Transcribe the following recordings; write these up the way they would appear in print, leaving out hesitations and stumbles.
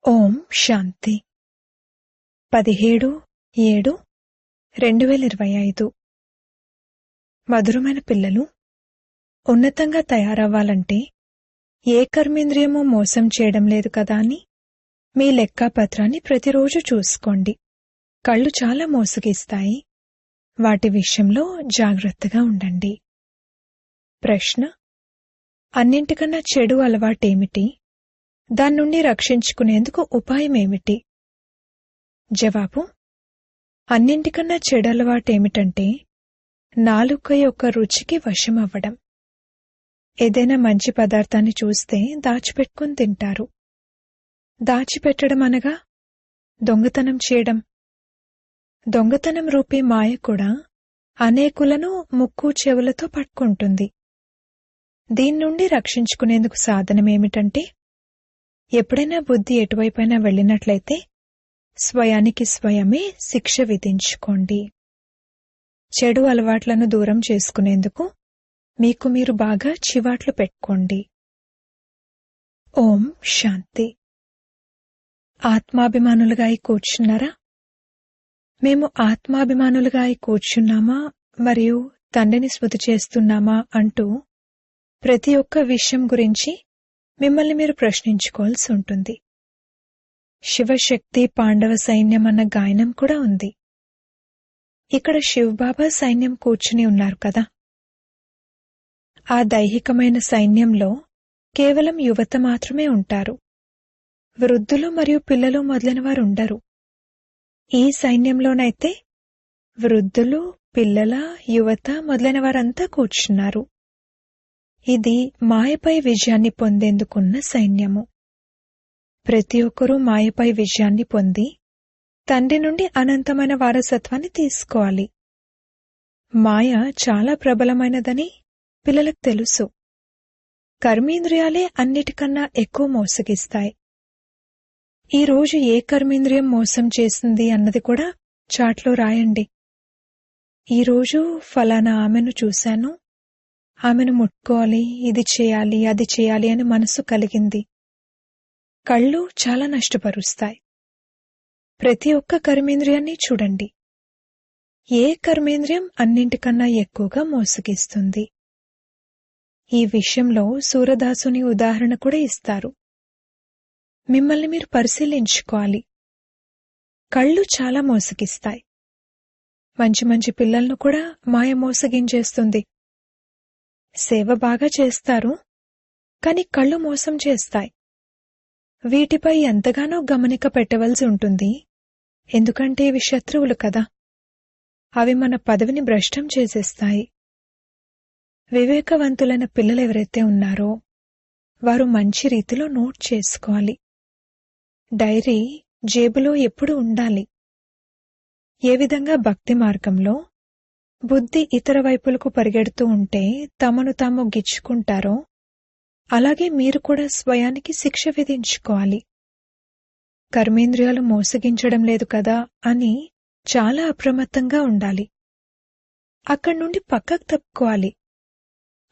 ఓం శాంతి 17/7/2025 మధురమైన పిల్లలు, ఉన్నతంగా తయారవ్వాలంటే ఏ కర్మేంద్రియమూ మోసం చేయడం లేదు కదా అని మీ లెక్కాపత్రాన్ని ప్రతిరోజు చూసుకోండి. కళ్ళు చాలా మోసగిస్తాయి. వాటి విషయంలో జాగ్రత్తగా ఉండండి. ప్రశ్న: అన్నింటికన్నా చెడు అలవాటేమిటి? దాని నుండి రక్షించుకునేందుకు ఉపాయమేమిటి? జవాబు: అన్నింటికన్నా చెడు అలవాటేమిటంటే నాలుక యొక్క రుచికి వశమవ్వడం. ఏదైనా మంచి పదార్థాన్ని చూస్తే దాచిపెట్టుకుని తింటారు. దాచిపెట్టడం అనగా దొంగతనం చేయడం. దొంగతనం రూపీ మాయ కూడా అనేకులను ముక్కు చెవులతో పట్టుకుంటుంది. దీని నుండి రక్షించుకునేందుకు సాధనమేమిటంటే, ఎప్పుడైనా బుద్ధి ఎటువైపైనా వెళ్ళినట్లయితే స్వయానికి స్వయమే శిక్ష విధించుకోండి. చెడు అలవాట్లను దూరం చేసుకునేందుకు మీకు మీరు బాగా చివాట్లు పెట్టుకోండి. ఓం శాంతి. ఆత్మాభిమానులుగా అయి కూర్చున్నారా? మేము ఆత్మాభిమానులుగా అయి కూర్చున్నామా మరియు తండ్రిని స్మృతి చేస్తున్నామా అంటూ ప్రతి ఒక్క విషయం గురించి మిమ్మల్ని మీరు ప్రశ్నించుకోవాల్సి ఉంటుంది. శివశక్తి పాండవ సైన్యం అన్న గాయనం కూడా ఉంది. ఇక్కడ శివబాబా సైన్యం కూర్చుని ఉన్నారు కదా. ఆ దైహికమైన సైన్యంలో కేవలం యువత మాత్రమే ఉంటారు. వృద్ధులు మరియు పిల్లలు మొదలైన వారు ఉండరు. ఈ సైన్యంలోనైతే వృద్ధులు, పిల్లల, యువత మొదలైన వారంతా కూర్చున్నారు. ఇది మాయపై విజయాన్ని పొందేందుకున్న సైన్యము. ప్రతి ఒక్కరూ మాయపై విజయాన్ని పొంది తండ్రి నుండి అనంతమైన వారసత్వాన్ని తీసుకోవాలి. మాయ చాలా ప్రబలమైనదని పిల్లలకు తెలుసు. కర్మేంద్రియాలే అన్నిటికన్నా ఎక్కువ మోసగిస్తాయి. ఈరోజు ఏ కర్మేంద్రియం మోసం చేసింది అన్నది కూడా చాట్లో రాయండి. ఈరోజు ఫలానా ఆమెను చూశాను, ఆమెను ముట్టుకోవాలి, ఇది చేయాలి, అది చేయాలి అని మనసు కలిగింది. కళ్ళు చాలా నష్టపరుస్తాయి. ప్రతి ఒక్క కర్మేంద్రియాన్ని చూడండి. ఏ కర్మేంద్రియం అన్నింటికన్నా ఎక్కువగా మోసగిస్తుంది? ఈ విషయంలో సూరదాసుని ఉదాహరణ కూడా ఇస్తారు. మిమ్మల్ని మీరు పరిశీలించుకోవాలి. కళ్ళు చాలా మోసగిస్తాయి. మంచి మంచి పిల్లలను కూడా మాయ మోసగించేస్తుంది. సేవ బాగా చేస్తారు, కాని కళ్ళు మోసం చేస్తాయి. వీటిపై ఎంతగానో గమనిక పెట్టవలసి ఉంటుంది. ఎందుకంటే ఇవి శత్రువులు కదా. అవి మన పదవిని భ్రష్టం చేసేస్తాయి. వివేకవంతులైన పిల్లలెవరైతే ఉన్నారో వారు మంచి రీతిలో నోట్ చేసుకోవాలి. డైరీ జేబులో ఎప్పుడూ ఉండాలి. ఏ విధంగా భక్తి మార్గంలో బుద్ధి ఇతర వైపులకు పరిగెడుతూ ఉంటే తమను తాము గిచ్చుకుంటారో, అలాగే మీరు కూడా స్వయానికి శిక్ష విధించుకోవాలి. కర్మేంద్రియాలు మోసగించడం లేదు కదా అని చాలా అప్రమత్తంగా ఉండాలి. అక్కడి నుండి పక్కకు తప్పుకోవాలి.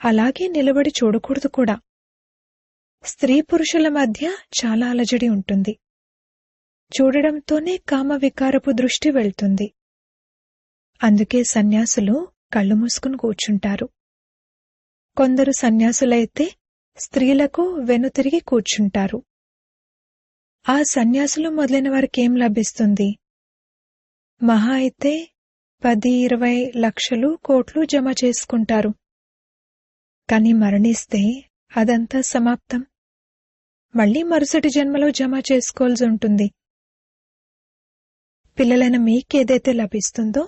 అలాగే నిలబడి చూడకూడదు కూడా. స్త్రీ పురుషుల మధ్య చాలా అలజడి ఉంటుంది. చూడడంతోనే కామ వికారపు దృష్టి వెళ్తుంది. అందుకే సన్యాసులు కళ్ళు మూసుకుని కూర్చుంటారు. కొందరు సన్యాసులైతే స్త్రీలకు వెనుతిరిగి కూర్చుంటారు. ఆ సన్యాసులు మొదలైన వారికేం లభిస్తుంది? మహా అయితే 10-20 లక్షలు కోట్లు జమ చేసుకుంటారు. కాని మరణిస్తే అదంతా సమాప్తం. మళ్లీ మరుసటి జన్మలో జమ చేసుకోవాల్సి ఉంటుంది. పిల్లలైన మీకేదైతే లభిస్తుందో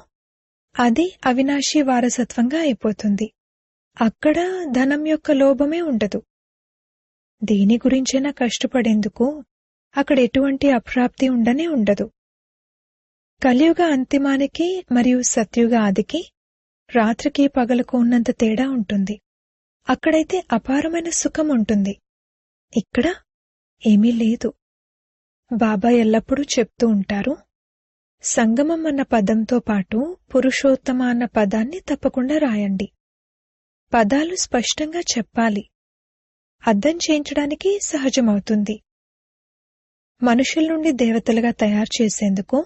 అది అవినాశీ వారసత్వంగా అయిపోతుంది. అక్కడ ధనం యొక్క లోభమే ఉండదు. దేని గురించైనా కష్టపడేందుకు అక్కడ ఎటువంటి అప్రాప్తి ఉండనే ఉండదు. కలియుగ అంతిమానికి మరియు సత్యుగ ఆదికి రాత్రికి పగలకు ఉన్నంత తేడా ఉంటుంది. అక్కడైతే అపారమైన సుఖం ఉంటుంది. ఇక్కడ ఏమీ లేదు. బాబా ఎల్లప్పుడూ చెప్తూ ఉంటారు, సంగమం అన్న పదంతో పాటు పురుషోత్తమ అన్న పదాన్ని తప్పకుండా రాయండి. పదాలు స్పష్టంగా చెప్పాలి. అర్థం చేయించడానికి సహజమవుతుంది. మనుషుల నుండి దేవతలుగా తయారు చేసేందుకు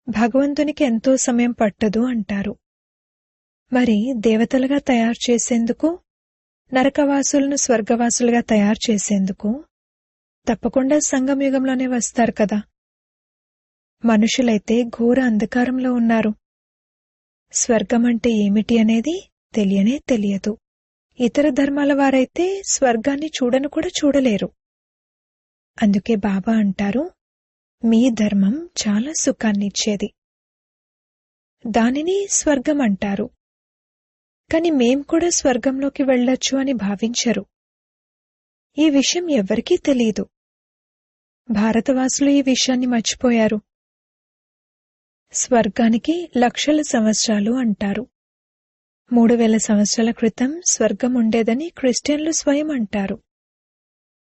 భగవంతునికి ఎంతో సమయం పట్టదు అంటారు. మరి దేవతలుగా తయారు చేసేందుకు, నరకవాసులను స్వర్గవాసులుగా తయారు చేసేందుకు తప్పకుండా సంగమయుగంలోనే వస్తారు కదా. మనుషులైతే ఘోర అంధకారంలో ఉన్నారు. స్వర్గమంటే ఏమిటి అనేది తెలియనే తెలియదు. ఇతర ధర్మాల వారైతే స్వర్గాన్ని చూడను కూడా చూడలేరు. అందుకే బాబా అంటారు, మీ ధర్మం చాలా సుఖాన్నిచ్చేది, దానిని స్వర్గం అంటారు. కాని మేం కూడా స్వర్గంలోకి వెళ్ళొచ్చు అని భావించరు. ఈ విషయం ఎవ్వరికీ తెలీదు. భారతవాసులు ఈ విషయాన్ని మర్చిపోయారు. స్వర్గానికి లక్షల సంవత్సరాలు అంటారు. 3000 సంవత్సరాల క్రితం స్వర్గం ఉండేదని క్రిస్టియన్లు స్వయం అంటారు.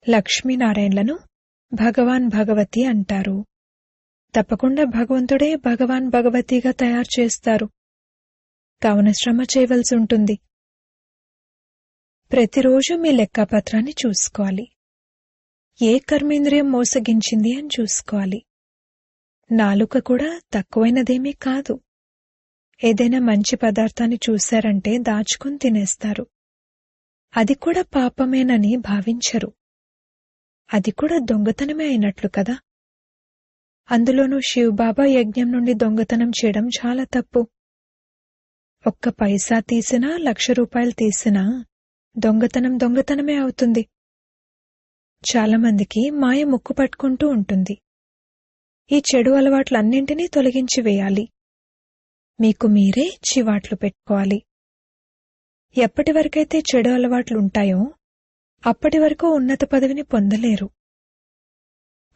లక్ష్మీనారాయణలను భగవాన్ భగవతి అంటారు. తప్పకుండా భగవంతుడే భగవాన్ భగవతిగా తయారు చేస్తారు. కావున శ్రమ చేయవలసి ఉంటుంది. ప్రతిరోజు మీ లెక్కాపత్రాన్ని చూసుకోవాలి. ఏ కర్మేంద్రియం మోసగించింది అని చూసుకోవాలి. నాలుక కూడా తక్కువైనదేమీ కాదు. ఏదైనా మంచి పదార్థాన్ని చూశారంటే దాచుకుని తినేస్తారు. అది కూడా పాపమేనని భావించరు. అది కూడా దొంగతనమే అయినట్లు కదా. అందులోనూ శివబాబా యజ్ఞం నుండి దొంగతనం చేయడం చాలా తప్పు. 1 పైసా తీసినా, 1,00,000 రూపాయలు తీసినా దొంగతనమే అవుతుంది. చాలామందికి మాయ ముక్కు పట్టుకుంటూ ఉంటుంది. ఈ చెడు అలవాట్లన్నింటినీ తొలగించి వేయాలి. మీకు మీరే చివాట్లు పెట్టుకోవాలి. ఎప్పటి వరకైతే చెడు అలవాట్లుంటాయో అప్పటి వరకు ఉన్నత పదవిని పొందలేరు.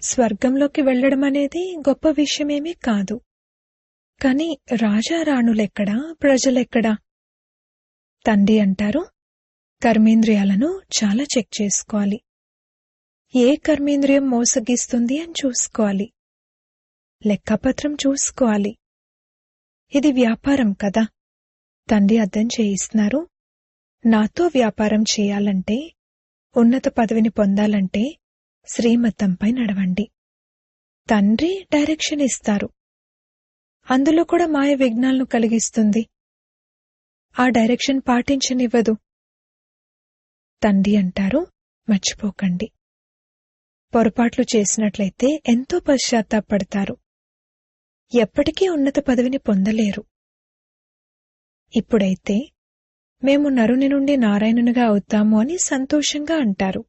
స్వర్గంలోకి వెళ్లడం అనేది గొప్ప విషయమేమీ కాదు. కాని రాజారాణులెక్కడా, ప్రజలెక్కడా? తండ్రి అంటారు, కర్మేంద్రియాలను చాలా చెక్ చేసుకోవాలి. ఏ కర్మేంద్రియం మోసగిస్తుంది అని చూసుకోవాలి. లెక్కపత్రం చూసుకోవాలి. ఇది వ్యాపారం కదా. తండ్రి అర్థం చేయిస్తున్నారు, నాతో వ్యాపారం చేయాలంటే, ఉన్నత పదవిని పొందాలంటే శ్రీమతంపై నడవండి. తండ్రి డైరెక్షన్ ఇస్తారు. అందులో కూడా మాయ విఘ్నాలను కలిగిస్తుంది. ఆ డైరెక్షన్ పాటించనివ్వదు. తండ్రి అంటారు, మర్చిపోకండి. పొరపాట్లు చేసినట్లయితే ఎంతో పశ్చాత్తాపడతారు. ఎప్పటికీ ఉన్నత పదవిని పొందలేరు. ఇప్పుడైతే మేము నరుని నుండి నారాయణునిగా అవుతాము అని సంతోషంగా అంటారు.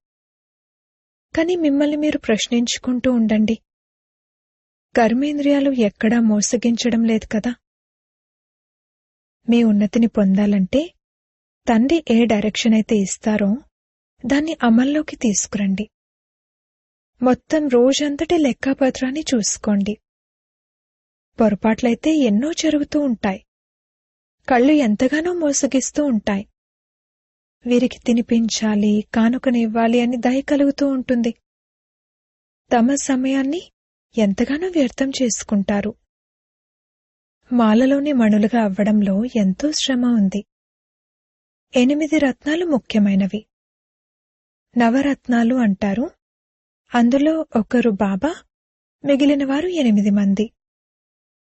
కాని మిమ్మల్ని మీరు ప్రశ్నించుకుంటూ ఉండండి. కర్మేంద్రియాలు ఎక్కడా మోసగించడం లేదు కదా. మీ ఉన్నతిని పొందాలంటే తండ్రి ఏ డైరెక్షన్ అయితే ఇస్తారో దాన్ని అమల్లోకి తీసుకురండి. మొత్తం రోజంతటి లెక్కాపత్రాన్ని చూసుకోండి. పొరపాట్లయితే ఎన్నో జరుగుతూ ఉంటాయి. కళ్ళు ఎంతగానో మోసగిస్తూ ఉంటాయి. వీరికి తినిపించాలి, కానుకనివ్వాలి అని దయ కలుగుతూ ఉంటుంది. తమ సమయాన్ని ఎంతగానో వ్యర్థం చేసుకుంటారు. మాలలోని మణులుగా అవ్వడంలో ఎంతో శ్రమ ఉంది. 8 రత్నాలు ముఖ్యమైనవి. నవరత్నాలు అంటారు. అందులో ఒకరు బాబా, మిగిలిన వారు 8 మంది.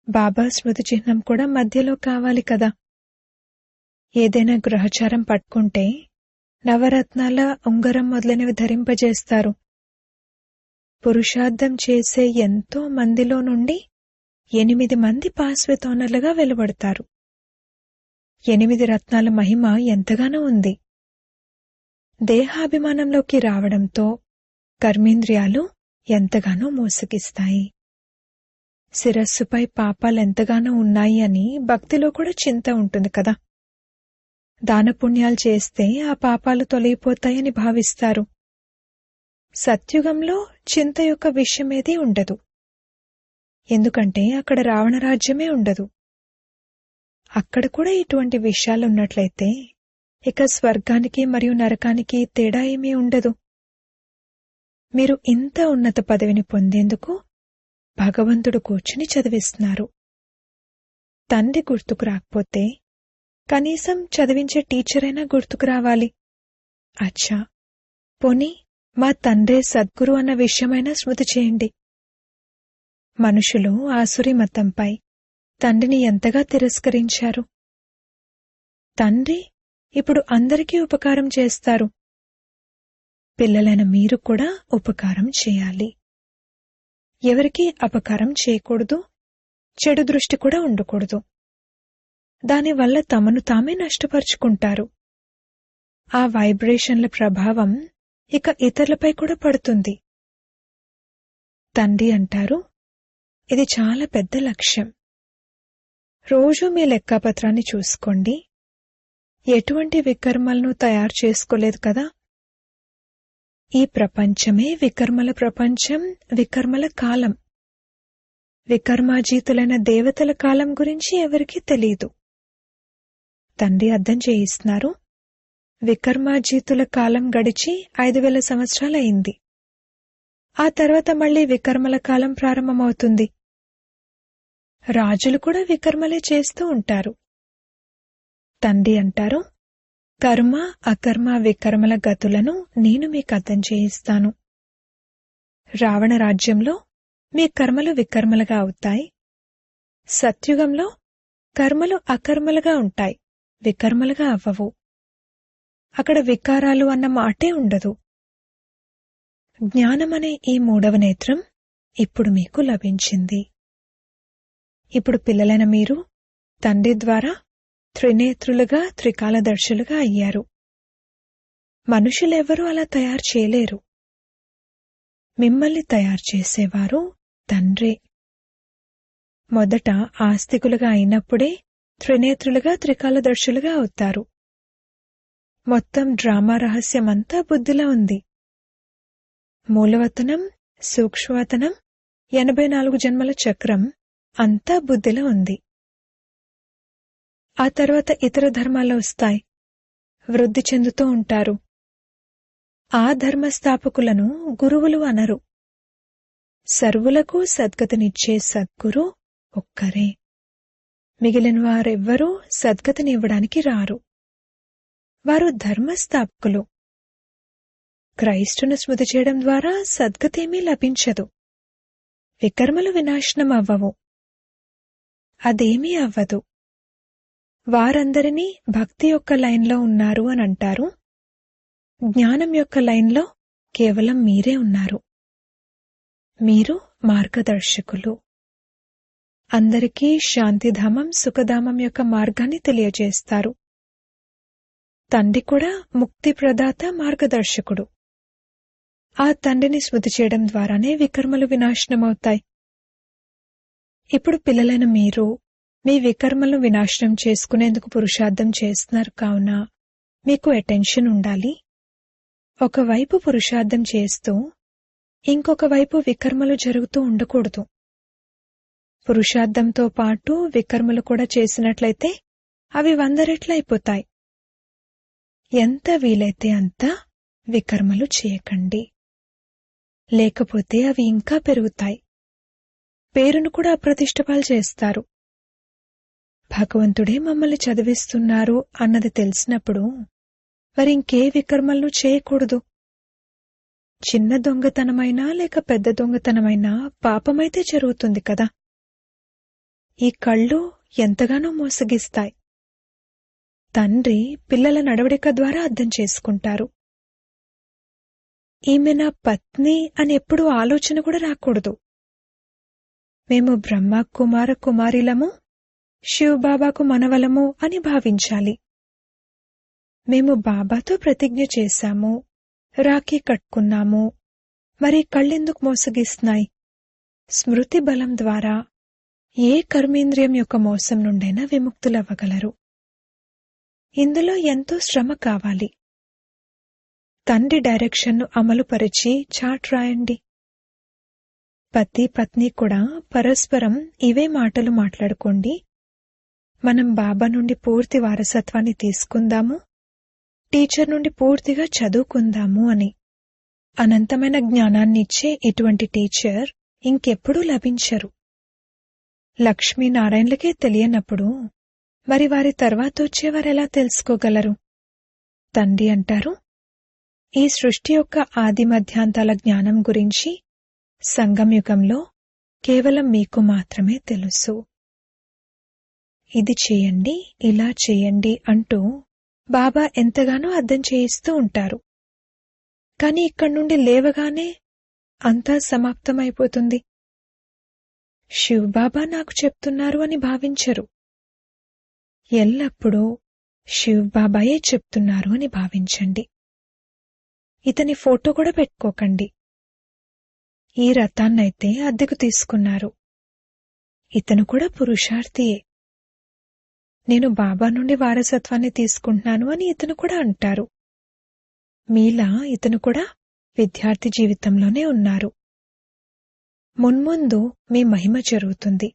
బాబా స్మృతి చిహ్నం కూడా మధ్యలో కావాలి కదా. ఏదైనా గ్రహచారం పట్టుకుంటే నవరత్నాల ఉంగరం మొదలైనవి ధరింపజేస్తారు. పురుషార్థం చేసే ఎంతో మందిలో నుండి 8 మంది పాస్వేత్ ఓనర్లుగా వెలువడతారు. 8 రత్నాల మహిమ ఎంతగానో ఉంది. దేహాభిమానంలోకి రావడంతో కర్మేంద్రియాలు ఎంతగానో మోసగిస్తాయి. శిరస్సుపై పాపాలెంతగానో ఉన్నాయి అని భక్తిలో కూడా చింత ఉంటుంది కదా. దానపుణ్యాలు చేస్తే ఆ పాపాలు తొలగిపోతాయని భావిస్తారు. సత్యుగంలో చింత యొక్క విషయమేదీ ఉండదు. ఎందుకంటే అక్కడ రావణరాజ్యమే ఉండదు. అక్కడ కూడా ఇటువంటి విషయాలున్నట్లయితే ఇక స్వర్గానికి మరియు నరకానికి తేడా ఏమీ ఉండదు. మీరు ఇంత ఉన్నత పదవిని పొందేందుకు భగవంతుడు కూర్చుని చదివిస్తున్నారు. తండ్రి గుర్తుకు రాకపోతే కనీసం చదివించే టీచరైనా గుర్తుకు రావాలి. అచ్చా, పోనీ మా తండ్రే సద్గురు అన్న విషయమైనా స్మృతి చేయండి. మనుషులు ఆసురి మతంపై తండ్రిని ఎంతగా తిరస్కరించారు. తండ్రి ఇప్పుడు అందరికీ ఉపకారం చేస్తారు. పిల్లలైన మీరు కూడా ఉపకారం చేయాలి. ఎవరికీ అపకారం చేయకూడదు, చెడు దృష్టి కూడా ఉండకూడదు. దానివల్ల తమను తామే నష్టపరుచుకుంటారు. ఆ వైబ్రేషన్ల ప్రభావం ఇక ఇతరులపై కూడా పడుతుంది. తండ్రి అంటారు, ఇది చాలా పెద్ద లక్ష్యం. రోజూ మీ లెక్కాపత్రాన్ని చూసుకోండి. ఎటువంటి వికర్మలను తయారు చేసుకోలేదు కదా. ఈ ప్రపంచమే వికర్మల ప్రపంచం, వికర్మల కాలం. వికర్మాజీతులైన దేవతల కాలం గురించి ఎవరికీ తెలీదు. తండ్రి అర్థం చేయిస్తున్నారు, వికర్మాజీతుల కాలం గడిచి 5000 సంవత్సరాలయింది. ఆ తర్వాత మళ్లీ వికర్మల కాలం ప్రారంభమవుతుంది. రాజులు కూడా వికర్మలే చేస్తూ ఉంటారు. తండ్రి అంటారు, కర్మ అకర్మ వికర్మల గతులను నేను మీకు అర్థం చేయిస్తాను. రావణ రాజ్యంలో మీ కర్మలు వికర్మలుగా అవుతాయి. సత్యుగంలో కర్మలు అకర్మలుగా ఉంటాయి, వికర్మలుగా అవ్వవు. అక్కడ వికారాలు అన్న మాటే ఉండదు. జ్ఞానమనే ఈ 3వ నేత్రం ఇప్పుడు మీకు లభించింది. ఇప్పుడు పిల్లలైన మీరు తండ్రి ద్వారా త్రినేత్రులుగా, త్రికాలదర్శులుగా అయ్యారు. మనుషులెవరూ అలా తయారు చేయలేరు. మిమ్మల్ని తయారు చేసేవారు తండ్రే. మొదట ఆస్తికులుగా అయినప్పుడే త్రినేత్రులుగా, త్రికాలదర్శులుగా అవుతారు. మొత్తం డ్రామా రహస్యమంతా బుద్ధిలో ఉంది. మూలవతనం, సూక్ష్మవతనం, 84 జన్మల చక్రం అంతా బుద్ధిలో ఉంది. ఆ తర్వాత ఇతర ధర్మాలు వస్తాయి, వృద్ధి చెందుతూ ఉంటారు. ఆ ధర్మస్థాపకులను గురువులు అనరు. సర్వులకు సద్గతినిచ్చే సద్గురు ఒక్కరే. మిగిలిన వారెవ్వరూ సద్గతినివ్వడానికి రారు. వారు ధర్మస్థాపకులు. క్రైస్తును స్మృతి చేయడం ద్వారా సద్గతేమీ లభించదు. వికర్మలు వినాశనం అవ్వవు. అదేమీ అవ్వదు. వారందరినీ భక్తి యొక్క లైన్లో ఉన్నారు అని అంటారు. జ్ఞానం యొక్క లైన్లో కేవలం మీరే ఉన్నారు. మీరు మార్గదర్శకులు. అందరికీ శాంతిధామం, సుఖధామం యొక్క మార్గాన్ని తెలియజేస్తారు. తండ్రి కూడా ముక్తి ప్రదాత, మార్గదర్శకుడు. ఆ తండ్రిని స్మృతి చేయడం ద్వారానే వికర్మలు వినాశనమవుతాయి. ఇప్పుడు పిల్లలైన మీరు మీ వికర్మలను వినాశనం చేసుకునేందుకు పురుషార్థం చేస్తున్నారు కావున మీకు అటెన్షన్ ఉండాలి. ఒకవైపు పురుషార్థం చేస్తూ ఇంకొక వైపు వికర్మలు జరుగుతూ ఉండకూడదు. పురుషార్థంతో పాటు వికర్మలు కూడా చేసినట్లయితే అవి 100 రెట్లయిపోతాయి. ఎంత వీలైతే అంత వికర్మలు చేయకండి, లేకపోతే అవి ఇంకా పెరుగుతాయి. పేరును కూడా అప్రతిష్టపాలు చేస్తారు. భగవంతుడే మమ్మల్ని చదివిస్తున్నారు అన్నది తెలిసినప్పుడు మరింకే వికర్మలను చేయకూడదు. చిన్న దొంగతనమైనా లేక పెద్ద దొంగతనమైనా పాపమైతే జరుగుతుంది కదా. ఈ కళ్ళు ఎంతగానో మోసగిస్తాయి. తండ్రి పిల్లల నడవడిక ద్వారా అర్థం చేసుకుంటారు. ఈమె నా పత్ని అని ఎప్పుడూ ఆలోచన కూడా రాకూడదు. మేము బ్రహ్మ కుమార కుమారిలము, శివబాబాకు మనవలము అని భావించాలి. మేము బాబాతో ప్రతిజ్ఞ చేశాము, రాఖీ కట్టుకున్నాము. మరి కళ్ళెందుకు మోసగిస్తున్నాయి? స్మృతి బలం ద్వారా ఏ కర్మేంద్రియం యొక్క మోసం నుండైనా విముక్తులవ్వగలరు. ఇందులో ఎంతో శ్రమ కావాలి. తండ్రి డైరెక్షన్ను అమలుపరిచి చాట్ రాయండి. పతి పత్ని కూడా పరస్పరం ఇవే మాటలు మాట్లాడుకోండి. మనం బాబా నుండి పూర్తి వారసత్వాన్ని తీసుకుందాము, టీచర్ నుండి పూర్తిగా చదువుకుందాము అని. అనంతమైన జ్ఞానాన్నిచ్చే ఇటువంటి టీచర్ ఇంకెప్పుడూ లభించరు. లక్ష్మీనారాయణలకే తెలియనప్పుడు మరి వారి తర్వాత వచ్చేవారెలా తెలుసుకోగలరు? తండ్రి అంటారు, ఈ సృష్టి యొక్క ఆది మధ్యాంతాల జ్ఞానం గురించి సంగమయుగంలో కేవలం మీకు మాత్రమే తెలుసు. ఇది చేయండి, ఇలా చేయండి అంటూ బాబా ఎంతగానో అర్థం చేయిస్తూ ఉంటారు. కాని ఇక్కడి నుండి లేవగానే అంతా సమాప్తమైపోతుంది. శివబాబా నాకు చెప్తున్నారు అని భావించరు. ఎల్లప్పుడూ శివబాబాయే చెప్తున్నారు అని భావించండి. ఇతని ఫోటో కూడా పెట్టుకోకండి. ఈ రథాన్నైతే అద్దెకు తీసుకున్నారు. ఇతను కూడా పురుషార్థియే. నేను బాబా నుండి వారసత్వాన్ని తీసుకుంటున్నాను అని ఇతను కూడా అంటారు. మీలా ఇతను కూడా విద్యార్థి జీవితంలోనే ఉన్నారు. మున్ముందు మీ మహిమ జరుగుతుంది.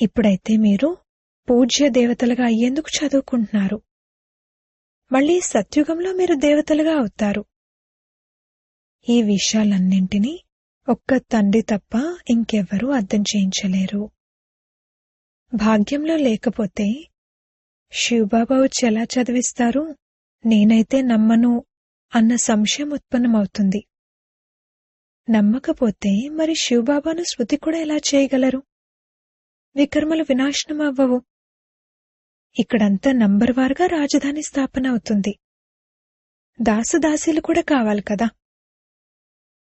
ఇప్పుడైతే మీరు పూజ్య దేవతలుగా అయ్యేందుకు చదువుకుంటున్నారు. మళ్లీ సత్యుగంలో మీరు దేవతలుగా అవుతారు. ఈ విషయాలన్నింటినీ ఒక్క తండ్రి తప్ప ఇంకెవ్వరూ అర్థం చేయించలేరు. భాగ్యంలో లేకపోతే శివబాబా వచ్చి ఎలా చదివిస్తారు? నేనైతే నమ్మను అన్న సంశయం ఉత్పన్నమవుతుంది. నమ్మకపోతే మరి శివబాబాను స్మృతి కూడా ఎలా చేయగలరు? వికర్మలు వినాశనం అవ్వవు. ఇక్కడంతా నంబర్వారుగా రాజధాని స్థాపన అవుతుంది. దాసదాసీలు కూడా కావాలి కదా.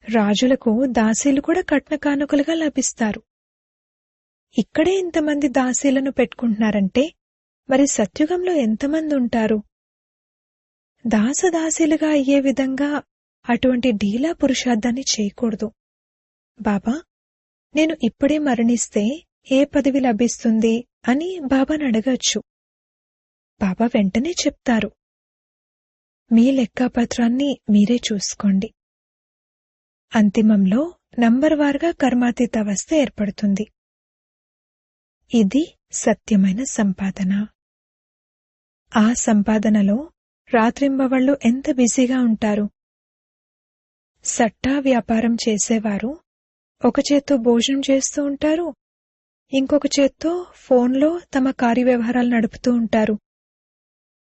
రాజులకు దాసీలు కూడా కట్న కానుకలుగా లభిస్తారు. ఇక్కడే ఇంతమంది దాసీలను పెట్టుకుంటున్నారంటే మరి సత్యుగంలో ఎంతమంది ఉంటారు? దాసదాసీలుగా అయ్యే విధంగా అటువంటి ఢీలా పురుషార్థాన్ని చేయకూడదు. బాబా, నేను ఇప్పుడే మరణిస్తే ఏ పదవి లభిస్తుంది అని బాబాను అడగచ్చు. బాబా వెంటనే చెప్తారు. మీ లెక్కాపత్రాన్ని మీరే చూసుకోండి. అంతిమంలో నంబర్వారుగా కర్మాతీత అవస్థ ఏర్పడుతుంది. ఇది సత్యమైన సంపాదన. ఆ సంపాదనలో రాత్రింబవళ్లు ఎంత బిజీగా ఉంటారు. సట్టా వ్యాపారం చేసేవారు ఒక చేత్తో భోజనం చేస్తూ ఉంటారు, ఇంకొక చేత్తో ఫోన్లో తమ కార్యవ్యవహారాలు నడుపుతూ ఉంటారు.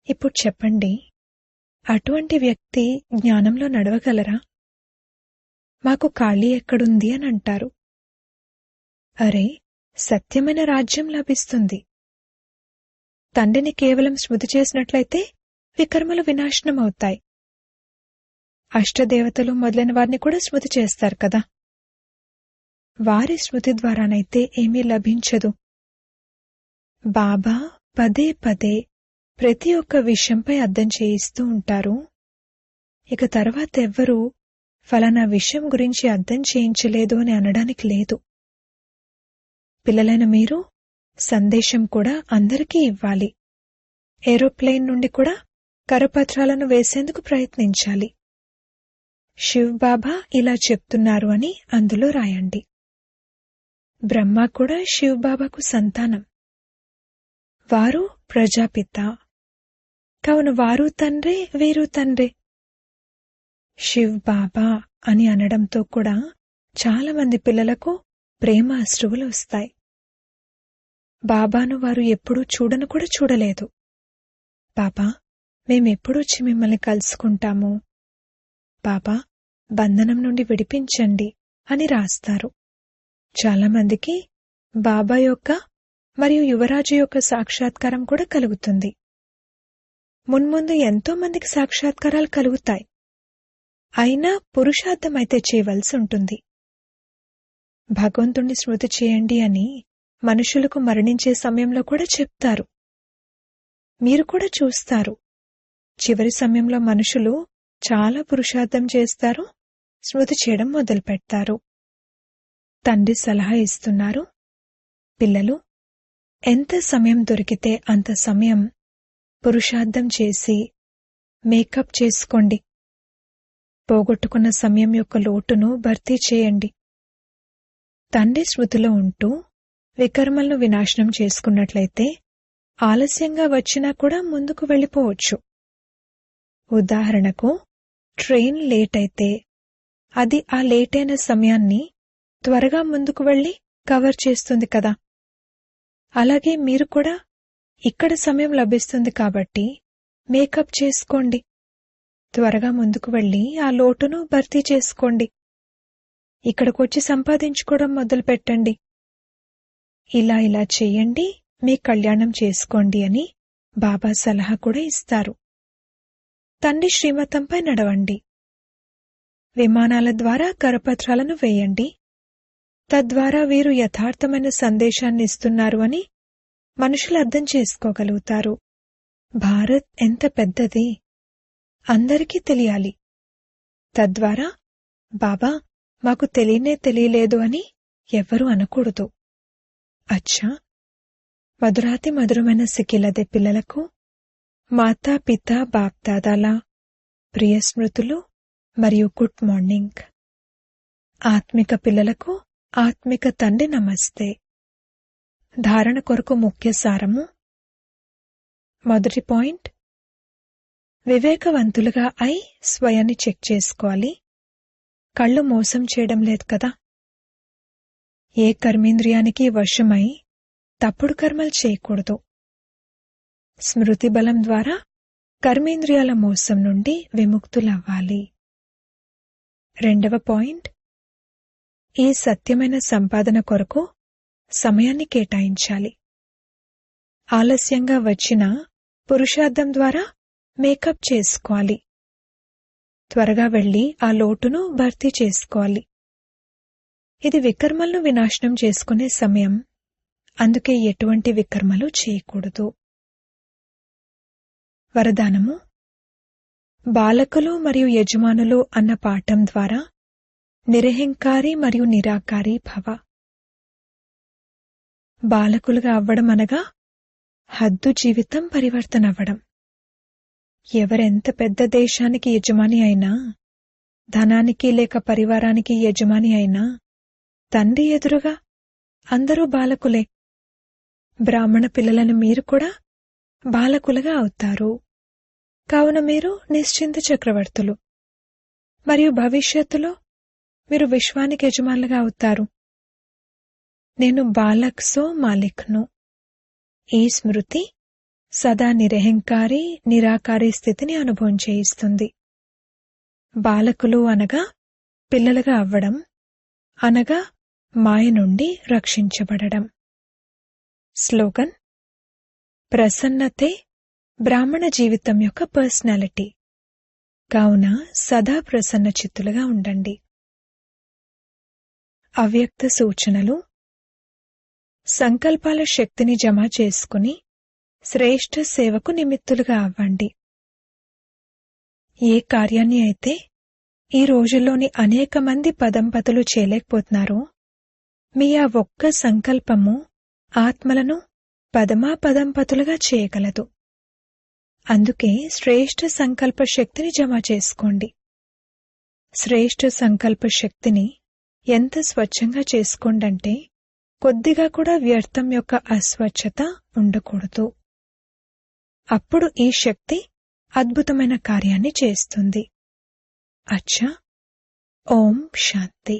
ఇప్పుడు చెప్పండి, అటువంటి వ్యక్తి జ్ఞానంలో నడవగలరా? మాకు ఖాళీ ఎక్కడుంది అని అంటారు. అరే, సత్యమైన రాజ్యం లభిస్తుంది. తండ్రిని కేవలం స్మృతి చేసినట్లయితే వికర్మలు వినాశనమవుతాయి. అష్టదేవతలు మొదలైన వారిని కూడా స్మృతి చేస్తారు కదా. వారి స్మృతి ద్వారానైతే ఏమీ లభించదు. బాబా పదే పదే ప్రతి ఒక్క విషయంపై అర్థం చేయిస్తూ ఉంటారు. ఇక తర్వాత ఎవ్వరూ ఫలానా విషయం గురించి అర్థం చేయించలేదు అని అనడానికి లేదు. పిల్లలైన మీరు సందేశం కూడా అందరికీ ఇవ్వాలి. ఏరోప్లేన్ నుండి కూడా కరపత్రాలను వేసేందుకు ప్రయత్నించాలి. శివ్ బాబా ఇలా చెప్తున్నారు అని అందులో రాయండి. బ్రహ్మ కూడా శివ్ బాబాకు సంతానం. వారు ప్రజాపిత. కావున వారు తండ్రే, వీరు తండ్రే. శివ్ బాబా అని అనడంతో కూడా చాలా మంది పిల్లలకు ప్రేమ అశ్రువులు వస్తాయి. బాబాను వారు ఎప్పుడూ చూడను కూడా చూడలేదు. బాబా, మేమెప్పుడొచ్చి మిమ్మల్ని కలుసుకుంటాము? బాబా, బంధనం నుండి విడిపించండి అని రాస్తారు. చాలామందికి బాబా యొక్క మరియు యువరాజు యొక్క సాక్షాత్కారం కూడా కలుగుతుంది. మున్ముందు ఎంతో మందికి సాక్షాత్కారాలు కలుగుతాయి. అయినా పురుషార్థమైతే చేయవలసి ఉంటుంది. భగవంతుణ్ణి స్మృతి చేయండి అని మనుషులకు మరణించే సమయంలో కూడా చెప్తారు. మీరు కూడా చూస్తారు. చివరి సమయంలో మనుషులు చాలా పురుషార్థం చేస్తారు, స్మృతి చేయడం మొదలుపెడతారు. తండ్రి సలహా ఇస్తున్నారు, పిల్లలు ఎంత సమయం దొరికితే అంత సమయం పురుషార్థం చేసి మేకప్ చేసుకోండి. పోగొట్టుకున్న సమయం యొక్క లోటును భర్తీ చేయండి. తండ్రి స్మృతిలో ఉంటూ వికర్మలను వినాశనం చేసుకున్నట్లయితే ఆలస్యంగా వచ్చినా కూడా ముందుకు వెళ్ళిపోవచ్చు. ఉదాహరణకు, ట్రైన్ లేట్ అయితే అది ఆ లేట్ అయిన సమయాన్ని త్వరగా ముందుకు వెళ్లి కవర్ చేస్తుంది కదా. అలాగే మీరు కూడా ఇక్కడ సమయం లభిస్తుంది కాబట్టి మేకప్ చేసుకోండి. త్వరగా ముందుకు వెళ్లి ఆ లోటును భర్తీ చేసుకోండి. ఇక్కడికొచ్చి సంపాదించుకోవడం మొదలుపెట్టండి. ఇలా ఇలా చెయ్యండి, మీ కళ్యాణం చేసుకోండి అని బాబా సలహా కూడా ఇస్తారు. తండ్రి శ్రీమతంపై నడవండి. విమానాల ద్వారా కరపత్రాలను వేయండి. తద్వారా వీరు యథార్థమైన సందేశాన్ని ఇస్తున్నారు అని మనుషులు అర్థం చేసుకోగలుగుతారు. భారత్ ఎంత పెద్దది, అందరికీ తెలియాలి. తద్వారా బాబా మాకు తెలియలేదు అని ఎవ్వరూ అనకూడదు. అచ్చా, మధురాతి మధురమైన సికిలదే పిల్లలకు మాతా పిత బాప్దాదాల ప్రియ స్మృతులు మరియు గుడ్ మార్నింగ్. ఆత్మిక పిల్లలకు ఆత్మిక తండ్రి నమస్తే. ధారణ కొరకు ముఖ్య సారము. మొదటి పాయింట్, వివేకవంతులుగా అయి స్వయాన్ని చెక్ చేసుకోవాలి. కళ్ళు మోసం చేయడం లేదు కదా. ఏ కర్మేంద్రియానికి వశమై తప్పుడు కర్మలు చేయకూడదు. స్మృతి బలం ద్వారా కర్మేంద్రియాల మోసం నుండి విముక్తులవ్వాలి. రెండవ పాయింట్, ఈ సత్యమైన సంపాదన కొరకు సమయాన్ని కేటాయించాలి. ఆలస్యంగా వచ్చిన పురుషార్థం ద్వారా మేకప్ చేసుకోవాలి. త్వరగా వెళ్లి ఆ లోటును భర్తీ చేసుకోవాలి. ఇది వికర్మలను వినాశనం చేసుకునే సమయం. అందుకే ఎటువంటి వికర్మలు చేయకూడదు. వరదానము. బాలకులు మరియు యజమానులు అన్న పాఠం ద్వారా నిరహంకారి మరియు నిరాకారి భవ. బాలకులుగా అవ్వడం అనగా హద్దు జీవితం పరివర్తన అవ్వడం. ఎవరెంత పెద్ద దేశానికి యజమాని అయినా, ధనానికి లేక పరివారానికి యజమాని అయినా, తండ్రి ఎదురుగా అందరూ బాలకులే. బ్రాహ్మణ పిల్లలను మీరు కూడా బాలకులుగా అవుతారు. కావున మీరు నిశ్చింత చక్రవర్తులు. మరియు భవిష్యత్తులో మీరు విశ్వానికి యజమానులుగా అవుతారు. నేను బాలక్ సో మాలిక్ను. ఈ స్మృతి సదా నిరహంకారి నిరాకారి స్థితిని అనుభవం చేయిస్తుంది. బాలకులు అనగా పిల్లలుగా అవ్వడం, అనగా మాయ నుండి రక్షించబడడం. స్లోగన్. ప్రసన్నతే బ్రాహ్మణ జీవితం యొక్క పర్సనాలిటీ. కావున సదా ప్రసన్న చిత్తులుగా ఉండండి. అవ్యక్త సూచనలు. సంకల్పాల శక్తిని జమ చేసుకుని శ్రేష్ఠ సేవకు నిమిత్తులుగా అవ్వండి. ఏ కార్యాన్ని అయితే ఈ రోజుల్లోని అనేక మంది పదంపతులు చేయలేకపోతున్నారో, మీ ఆ ఒక్క సంకల్పము ఆత్మలను పదమాపదంపతులుగా చేయగలదు. అందుకే శ్రేష్ఠ సంకల్ప శక్తిని జమ చేసుకోండి. శ్రేష్ఠ సంకల్ప శక్తిని ఎంత స్వచ్ఛంగా చేసుకోండంటే కొద్దిగా కూడా వ్యర్థం యొక్క అస్వచ్ఛత ఉండకూడదు. అప్పుడు ఈ శక్తి అద్భుతమైన కార్యాన్ని చేస్తుంది. అచ్చా, ఓం శాంతి.